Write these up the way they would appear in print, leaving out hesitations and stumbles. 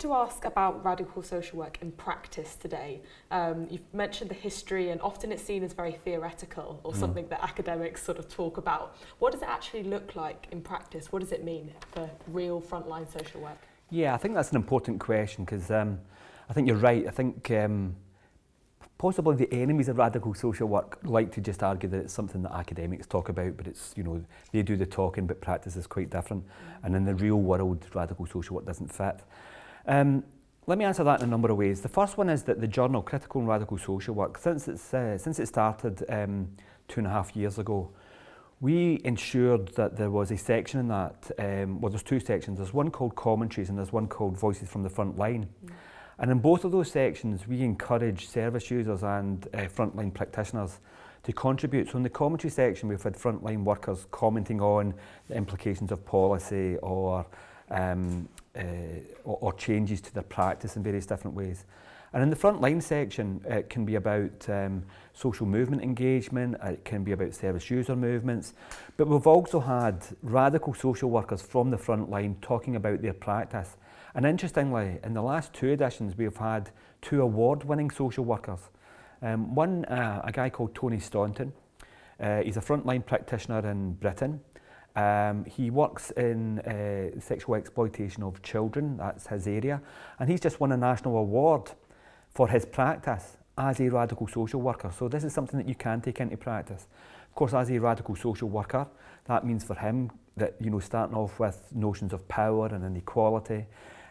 to ask about radical social work in practice today. You've mentioned the history, and often it's seen as very theoretical or something that academics sort of talk about. What does it actually look like in practice? What does it mean for real frontline social work? Yeah, I think that's an important question because I think you're right. I think possibly the enemies of radical social work like to just argue that it's something that academics talk about, but it's, you know, they do the talking, but practice is quite different. And in the real world, radical social work doesn't fit. Let me answer that in a number of ways. The first one is that the journal, Critical and Radical Social Work, since it started 2.5 years ago, we ensured that there was a section in that, well, there's two sections. There's one called Commentaries and there's one called Voices from the Front Line. And in both of those sections, we encourage service users and frontline practitioners to contribute. So in the commentary section, we've had frontline workers commenting on the implications of policy or changes to their practice in various different ways. And in the frontline section, it can be about social movement engagement, it can be about service user movements, but we've also had radical social workers from the front line talking about their practice. And interestingly, in the last two editions, we've had 2 award-winning social workers. One, a guy called Tony Staunton. He's a frontline practitioner in Britain. He works in sexual exploitation of children, that's his area, and he's just won a national award for his practice as a radical social worker. So this is something that you can take into practice. Of course, as a radical social worker, that means for him that, you know, starting off with notions of power and inequality,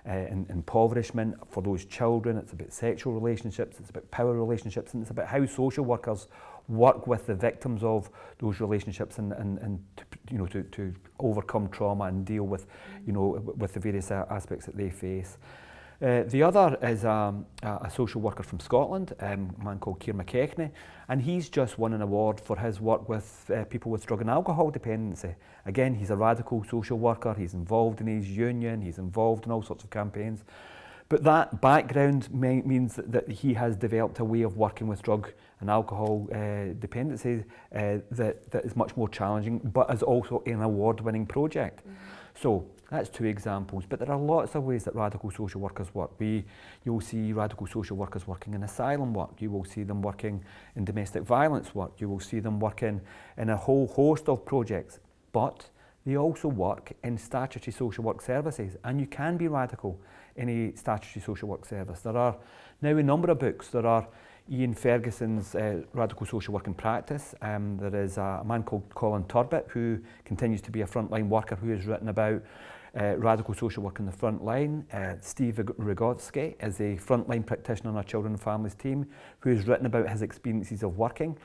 and impoverishment for those children, it's about sexual relationships, it's about power relationships, and it's about how social workers work with the victims of those relationships and to, you know, to overcome trauma and deal with, you know, with the various aspects that they face. The other is a social worker from Scotland, a man called Keir McKechnie, and he's just won an award for his work with people with drug and alcohol dependency. Again, he's a radical social worker, he's involved in his union, he's involved in all sorts of campaigns. But that background means that he has developed a way of working with drug and alcohol dependency that is much more challenging, but is also an award-winning project. So that's 2 examples, but there are lots of ways that radical social workers work. You'll see radical social workers working in asylum work, you will see them working in domestic violence work, you will see them working in a whole host of projects, but they also work in statutory social work services, and you can be radical in a statutory social work service. There are now a number of books. There are Ian Ferguson's Radical Social Work in Practice. There is a man called Colin Turbett who continues to be a frontline worker who has written about radical social work in the front line. Steve Rogotsky is a frontline practitioner on our children and families team who has written about his experiences of working.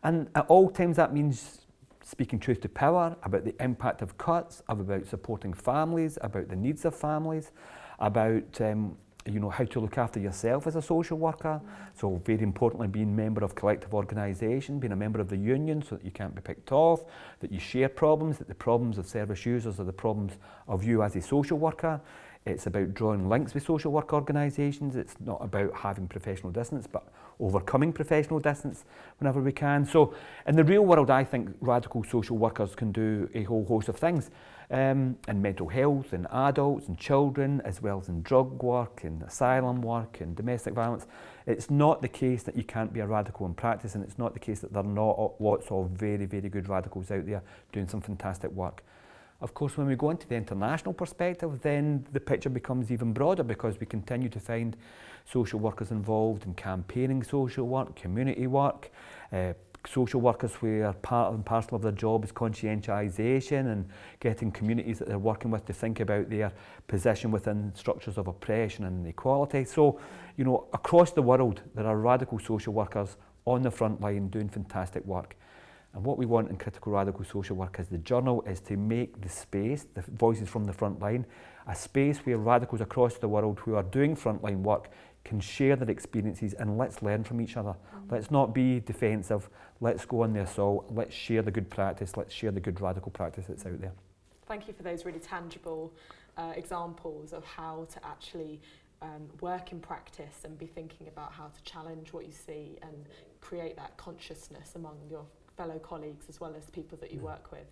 And at all times that means speaking truth to power, about the impact of cuts, about supporting families, about the needs of families, about you know, how to look after yourself as a social worker. So very importantly, being a member of collective organisation, being a member of the union so that you can't be picked off, that you share problems, that the problems of service users are the problems of you as a social worker. It's about drawing links with social work organisations. It's not about having professional distance, but overcoming professional distance whenever we can. So in the real world, I think radical social workers can do a whole host of things in mental health, in adults and children, as well as in drug work, in asylum work, in domestic violence. It's not the case that you can't be a radical in practice, and it's not the case that there are not lots of very, very good radicals out there doing some fantastic work. Of course, when we go into the international perspective, then the picture becomes even broader because we continue to find social workers involved in campaigning social work, community work, social workers where part and parcel of their job is conscientisation and getting communities that they're working with to think about their position within structures of oppression and inequality. So, you know, across the world, there are radical social workers on the front line doing fantastic work. And what we want in Critical Radical Social Work as the journal is to make the space, the voices from the front line, a space where radicals across the world who are doing frontline work can share their experiences, and let's learn from each other. Let's not be defensive, let's go on the assault, let's share the good practice, let's share the good radical practice that's out there. Thank you for those really tangible examples of how to actually work in practice and be thinking about how to challenge what you see and create that consciousness among your fellow colleagues as well as people that you work with.